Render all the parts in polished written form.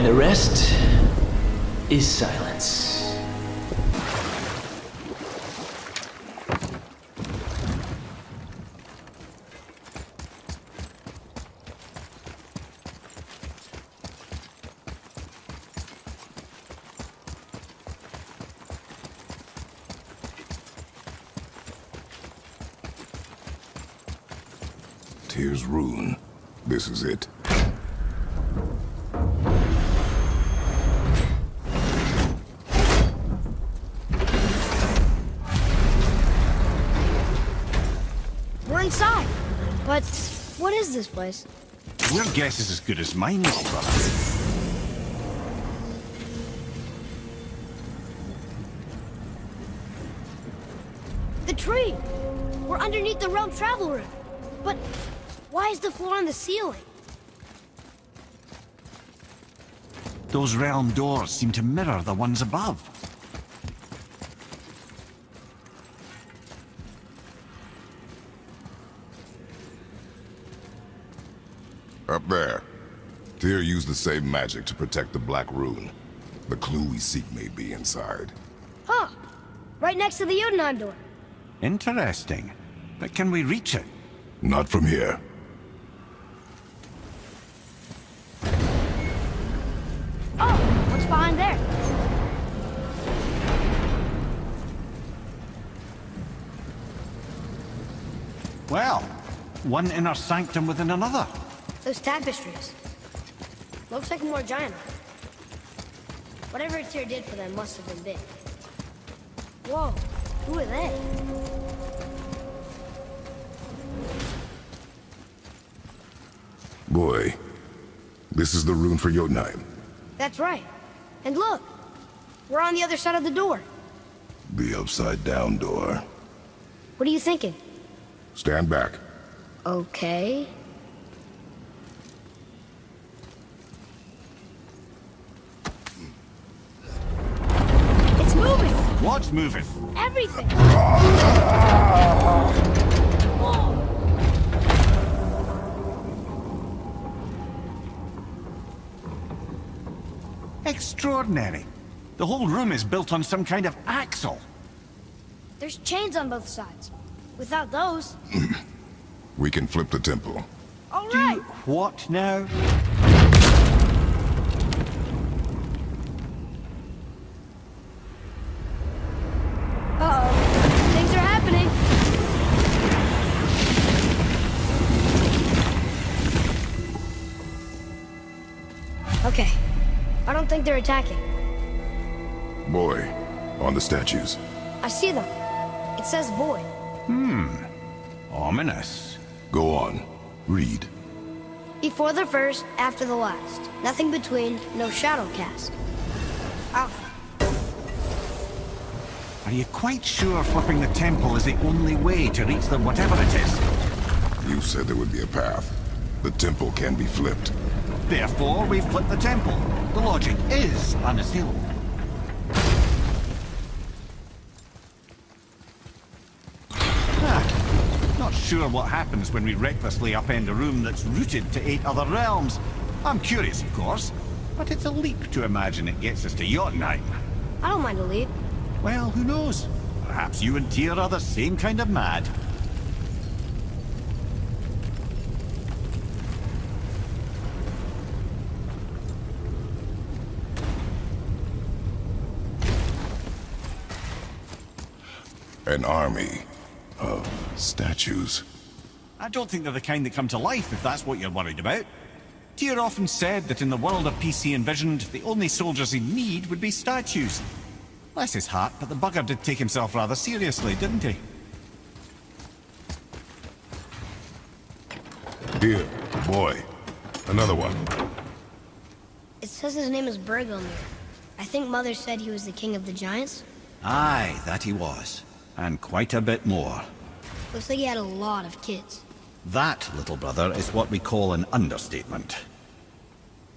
The rest is silence. Here's Rune. This is it. We're inside. But what is this place? Your guess is as good as mine, little brother. The tree! We're underneath the realm travel room. But why is the floor on the ceiling? Those realm doors seem to mirror the ones above. Up there. Tyr used the same magic to protect the Black Rune. The clue we seek may be inside. Huh. Right next to the Jotunheim door. Interesting. But can we reach it? Not from here. Oh, what's behind there? Well, one inner sanctum within another. Those tapestries. Looks like more giant art. Whatever Tyr did for them must have been big. Whoa, who are they? Boy, this is the rune for Jotunheim. That's right. And look, we're on the other side of the door. The upside-down door. What are you thinking? Stand back. Okay. It's moving! What's moving? Everything! Whoa! Extraordinary. The whole room is built on some kind of axle. There's chains on both sides. Without those... We can flip the temple. All right! What now? Uh-oh. Things are happening. Okay. I don't think they're attacking. Boy, on the statues. I see them. It says void. Ominous. Go on. Read. Before the first, after the last. Nothing between, no shadow cast. Alpha. Are you quite sure flipping the temple is the only way to reach the whatever it is? You said there would be a path. The temple can be flipped. Therefore, we flip the temple. The logic is unassailable. Not sure what happens when we recklessly upend a room that's rooted to 8 other realms. I'm curious, of course, but it's a leap to imagine it gets us to Jotunheim. I don't mind a lead. Well, who knows? Perhaps you and Tyr are the same kind of mad. An army of statues. I don't think they're the kind that come to life, if that's what you're worried about. Tyr often said that in the world of PC envisioned, the only soldiers he'd need would be statues. Bless his heart, but the bugger did take himself rather seriously, didn't he? Here, boy. Another one. It says his name is Bergelmir. I think Mother said he was the king of the giants. Aye, that he was. And quite a bit more. Looks like he had a lot of kids. That, little brother, is what we call an understatement.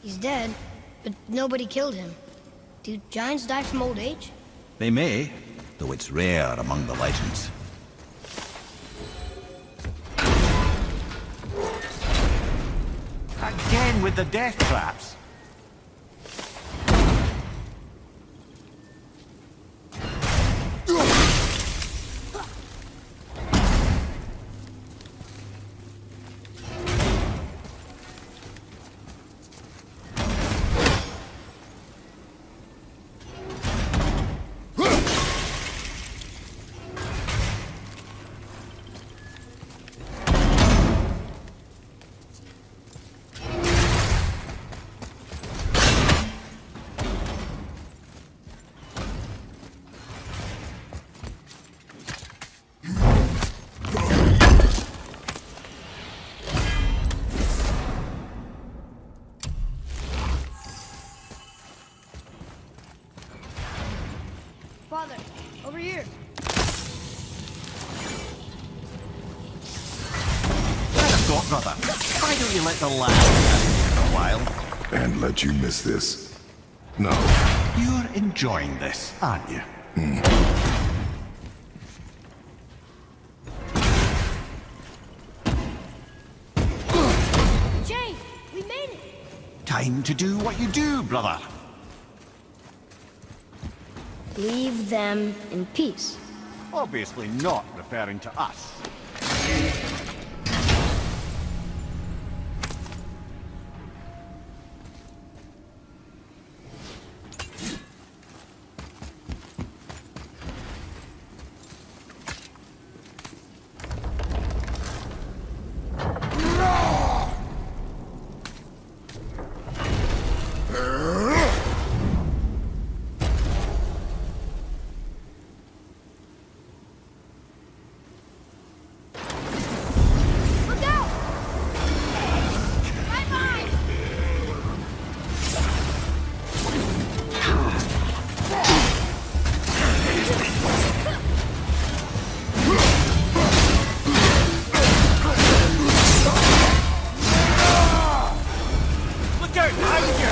He's dead, but nobody killed him. Do giants die from old age? They may, though it's rare among the legends. Again with the death traps. Father, over here. Thought, brother. Why don't you let the lad for a while? And let you miss this. No. You're enjoying this, aren't you? Jay, we made it. Time to do what you do, brother. Leave them in peace. Obviously not referring to us. Look out! Right behind! Look out! Behind you!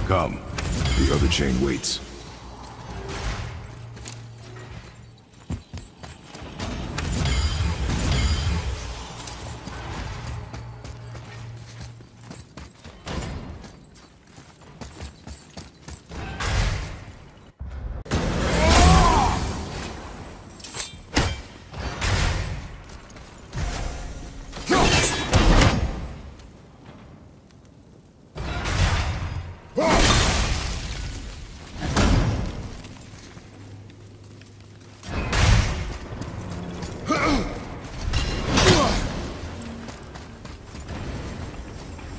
Come. The other chain waits.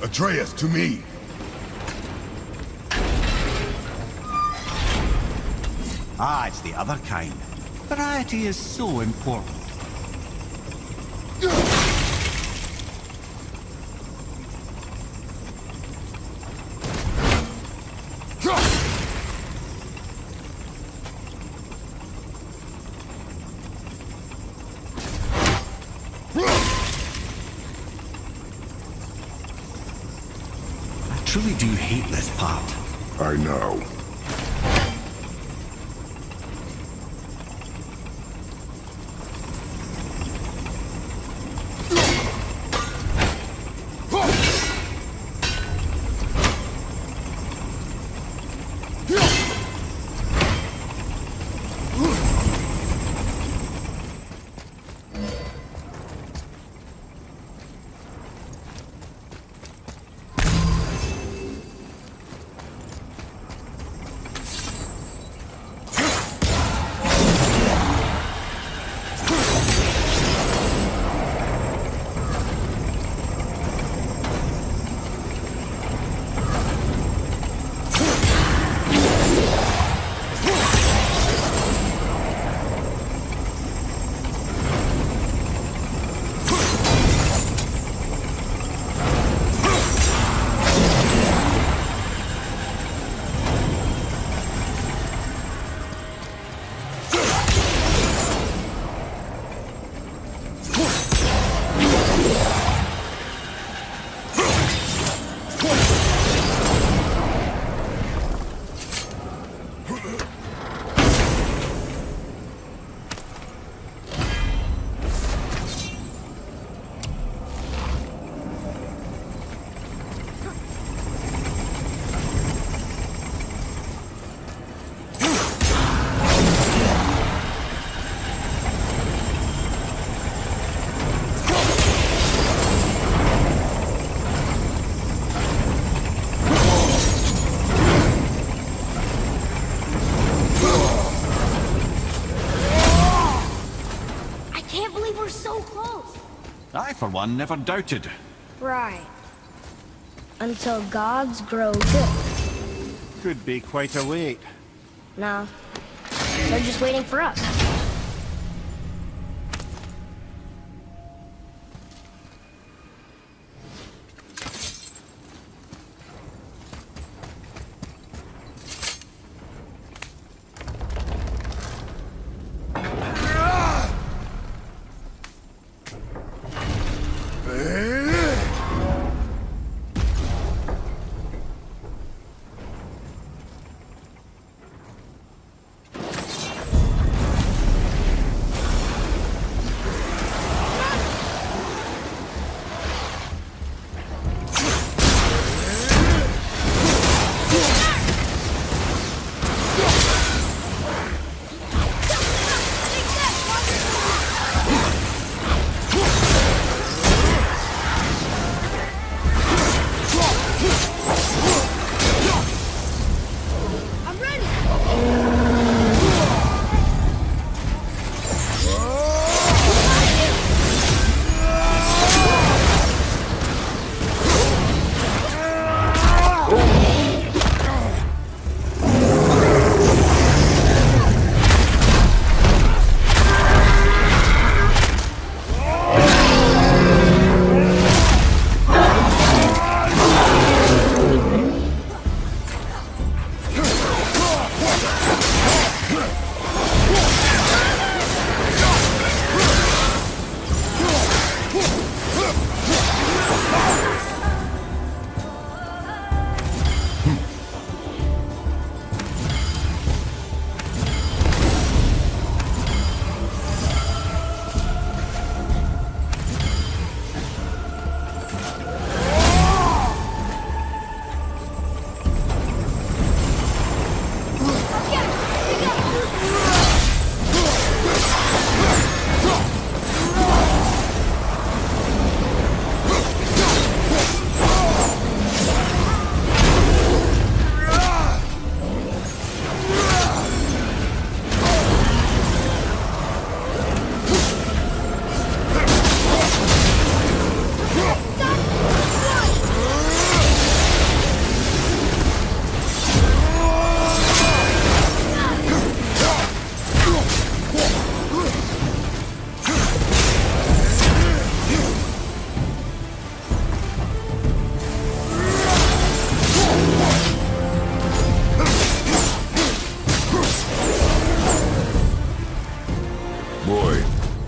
Atreus, to me! Ah, it's the other kind. Variety is so important. I truly do hate this part. I know. I, for one, never doubted. Right. Until gods grow good. Could be quite a wait. No. They're just waiting for us.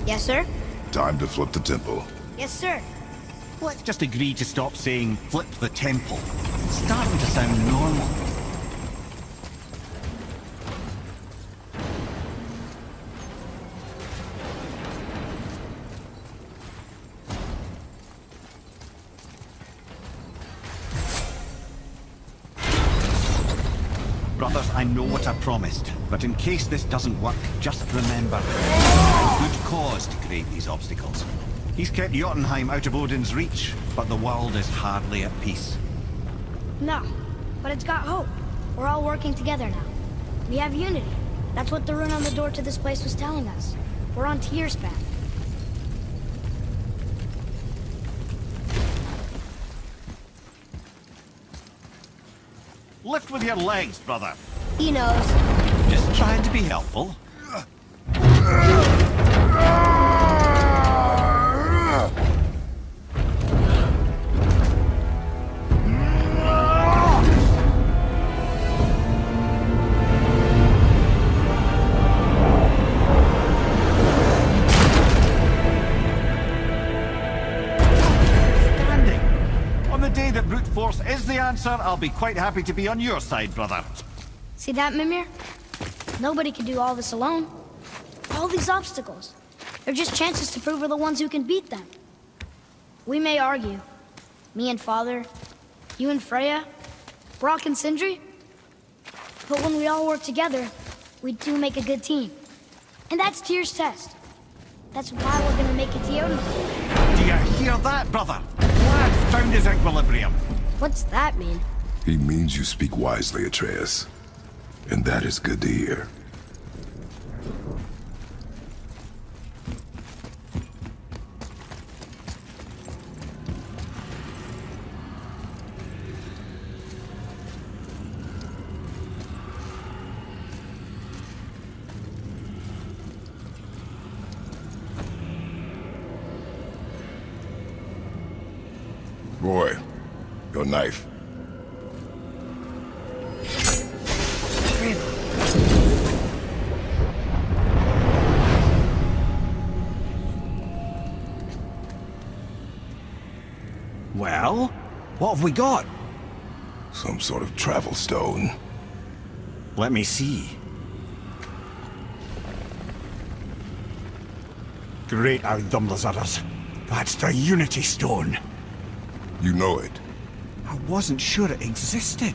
Yes, sir? Time to flip the temple. Yes, sir. Let's just agree to stop saying flip the temple. It's starting to sound normal. Brothers, I know what I promised, but in case this doesn't work, just remember, good cause to create these obstacles. He's kept Jotunheim out of Odin's reach, but the world is hardly at peace. No, but it's got hope. We're all working together now. We have unity. That's what the rune on the door to this place was telling us. We're on Tyr's path. Lift with your legs, brother. He knows. Just trying to be helpful. Brute force is the answer, I'll be quite happy to be on your side, brother. See that, Mimir? Nobody can do all this alone. All these obstacles. They're just chances to prove we're the ones who can beat them. We may argue. Me and Father, you and Freya, Brock and Sindri. But when we all work together, we do make a good team. And that's Tyr's test. That's why we're gonna make it to Jotunheim. Do you hear that, brother? Lad found his equilibrium. What's that mean? He means you speak wisely, Atreus. And that is good to hear. Boy, your knife. Well, what have we got? Some sort of travel stone. Let me see. Great Outdumblers. That's the Unity Stone. You know it. I wasn't sure it existed.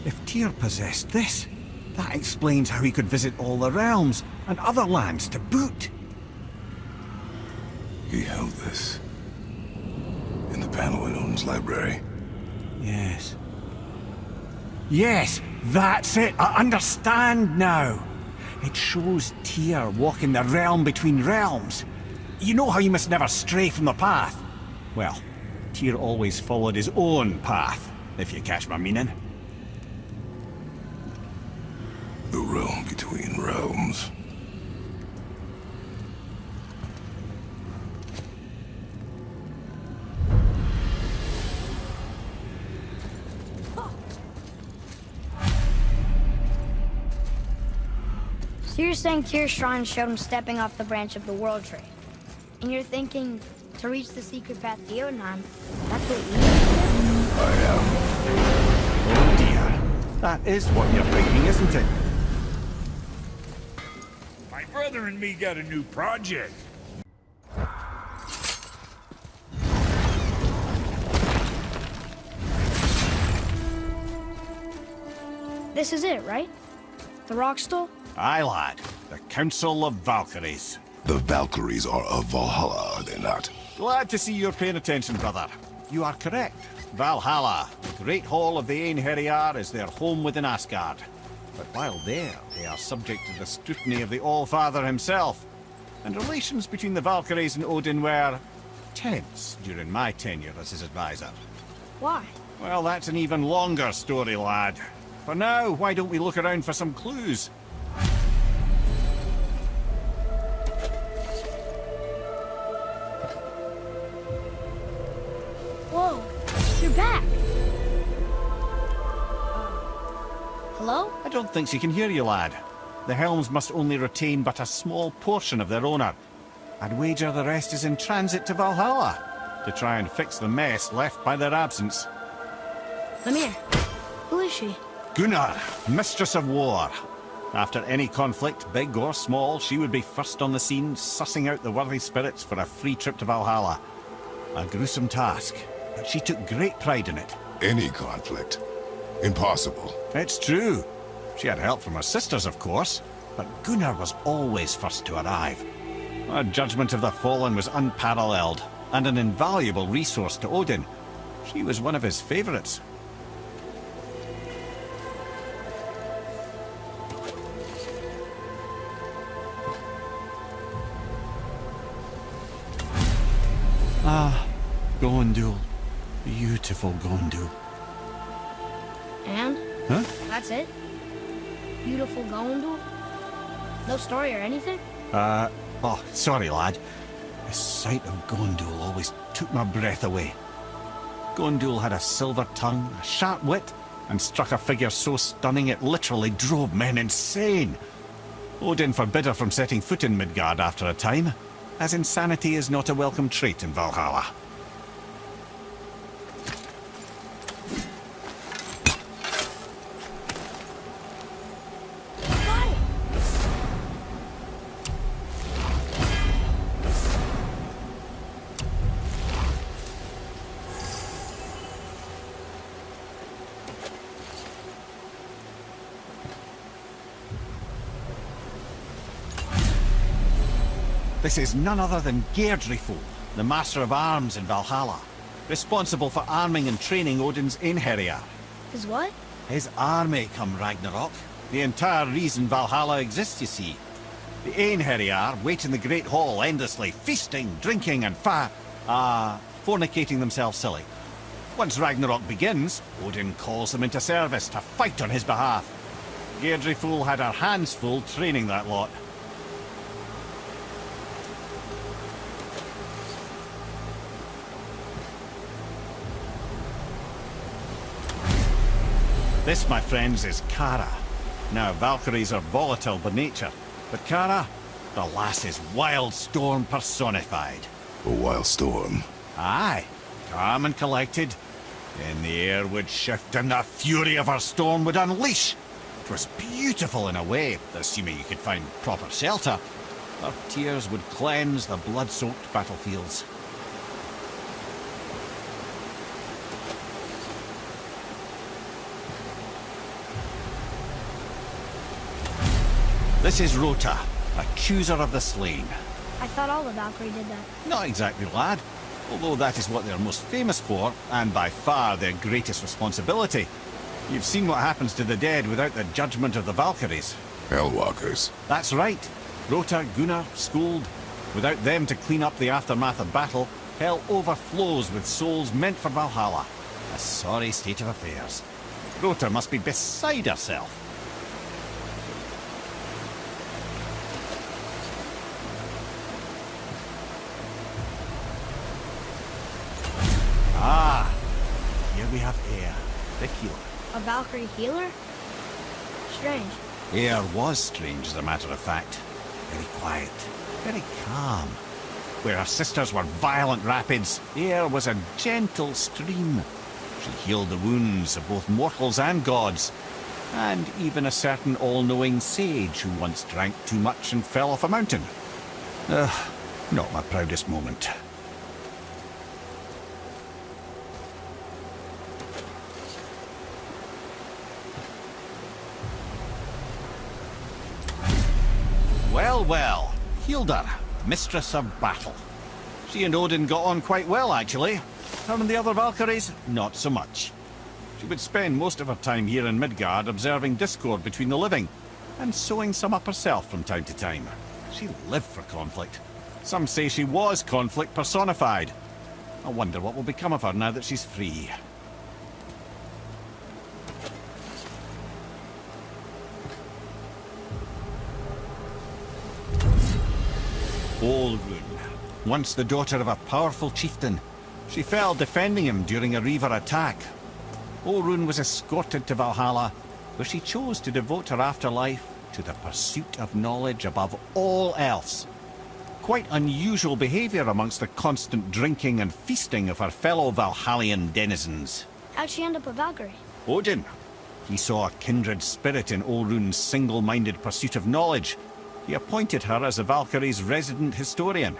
If Tyr possessed this, that explains how he could visit all the realms and other lands to boot. He held this in the panel in Odin's library. Yes. Yes, that's it. I understand now. It shows Tyr walking the realm between realms. You know how you must never stray from the path? Well, Tyr always followed his own path, if you catch my meaning. The realm between realms. So you're saying Tyr's shrine showed him stepping off the branch of the World Tree. And you're thinking, to reach the secret path to Jotunheim, that's what we need? I am. Oh dear. That is what you're thinking, isn't it? My brother and me got a new project. This is it, right? The rock stool? Aye, lad. The Council of Valkyries. The Valkyries are of Valhalla, are they not? Glad to see you're paying attention, brother. You are correct. Valhalla, the great hall of the Einherjar, is their home within Asgard. But while there, they are subject to the scrutiny of the All-Father himself. And relations between the Valkyries and Odin were tense during my tenure as his advisor. Why? Well, that's an even longer story, lad. For now, why don't we look around for some clues? Whoa, you're back. Hello? I don't think she can hear you, lad. The helms must only retain but a small portion of their owner. I'd wager the rest is in transit to Valhalla to try and fix the mess left by their absence. Mimir, who is she? Gunnar, Mistress of War. After any conflict, big or small, she would be first on the scene, sussing out the worthy spirits for a free trip to Valhalla. A gruesome task, but she took great pride in it. Any conflict. Impossible. It's true. She had help from her sisters, of course, but Gunnar was always first to arrive. Her judgment of the fallen was unparalleled, and an invaluable resource to Odin. She was one of his favourites. Ah, Gondul. Beautiful Gondul. And? Huh? That's it? Beautiful Gondul? No story or anything? Oh, sorry, lad. The sight of Gondul always took my breath away. Gondul had a silver tongue, a sharp wit, and struck a figure so stunning it literally drove men insane. Odin forbid her from setting foot in Midgard after a time, as insanity is not a welcome trait in Valhalla. This is none other than Geirdriful, the Master of Arms in Valhalla, responsible for arming and training Odin's Einherjar. His what? His army come Ragnarok. The entire reason Valhalla exists, you see. The Einherjar wait in the Great Hall endlessly, feasting, drinking, and fornicating themselves silly. Once Ragnarok begins, Odin calls them into service to fight on his behalf. Geirdriful had her hands full training that lot. This, my friends, is Kara. Now, Valkyries are volatile by nature, but Kara, the lass is Wild Storm personified. A wild storm. Aye, calm and collected. Then the air would shift and the fury of her storm would unleash. It was beautiful in a way, assuming you could find proper shelter. Her tears would cleanse the blood-soaked battlefields. This is Rota, a chooser of the slain. I thought all the Valkyrie did that. Not exactly, lad. Although that is what they're most famous for, and by far their greatest responsibility. You've seen what happens to the dead without the judgment of the Valkyries. Hellwalkers. That's right. Rota, Gunnar, Skuld. Without them to clean up the aftermath of battle, hell overflows with souls meant for Valhalla. A sorry state of affairs. Rota must be beside herself. Ah, here we have Air, the healer. A Valkyrie healer? Strange. Air was strange, as a matter of fact. Very quiet, very calm. Where her sisters were violent rapids, Air was a gentle stream. She healed the wounds of both mortals and gods, and even a certain all-knowing sage who once drank too much and fell off a mountain. Not my proudest moment. Well, well, Hilda, Mistress of Battle. She and Odin got on quite well, actually. Her and the other Valkyries, not so much. She would spend most of her time here in Midgard observing discord between the living, and sewing some up herself from time to time. She lived for conflict. Some say she was conflict personified. I wonder what will become of her now that she's free. Olrun, once the daughter of a powerful chieftain. She fell defending him during a Reaver attack. Olrun was escorted to Valhalla, where she chose to devote her afterlife to the pursuit of knowledge above all else. quite unusual behaviour amongst the constant drinking and feasting of her fellow Valhallian denizens. How'd she end up a Valkyrie? Odin. He saw a kindred spirit in Olrun's single-minded pursuit of knowledge. He appointed her as the Valkyries' resident historian.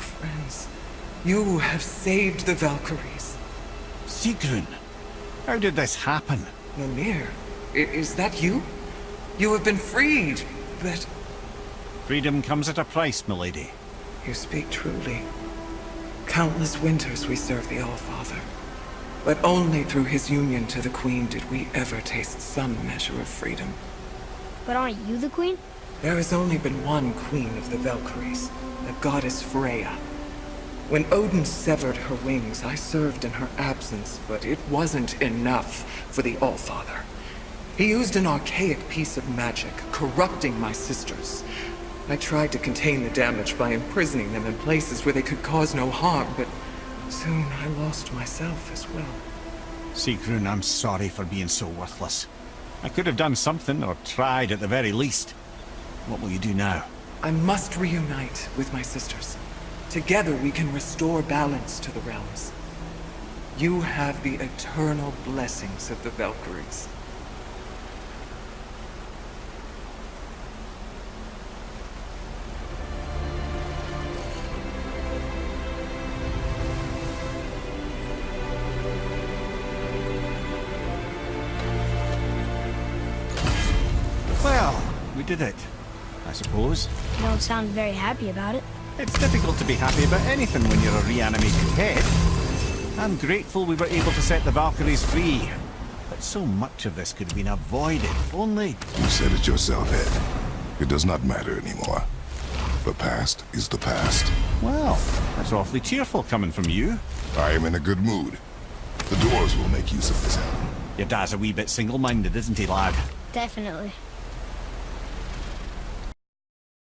friends. You have saved the Valkyries. Sigrun, how did this happen? Mimir, is that you? You have been freed, but... Freedom comes at a price, milady. You speak truly. Countless winters we served the All-Father. But only through his union to the Queen did we ever taste some measure of freedom. But aren't you the queen? There has only been one Queen of the Valkyries, the goddess Freya. When Odin severed her wings, I served in her absence, but it wasn't enough for the All-Father. He used an archaic piece of magic, corrupting my sisters. I tried to contain the damage by imprisoning them in places where they could cause no harm, but soon I lost myself as well. Sigrun, I'm sorry for being so worthless. I could have done something, or tried at the very least. What will you do now? I must reunite with my sisters. Together we can restore balance to the realms. You have the eternal blessings of the Valkyries. Well, we did it, I suppose. You don't sound very happy about it. It's difficult to be happy about anything when you're a reanimated head. I'm grateful we were able to set the Valkyries free. But so much of this could have been avoided if only... You said it yourself, Ed. It does not matter anymore. The past is the past. Well, that's awfully cheerful coming from you. I am in a good mood. The dwarves will make use of this helm. Your dad's a wee bit single-minded, isn't he, lad? Definitely.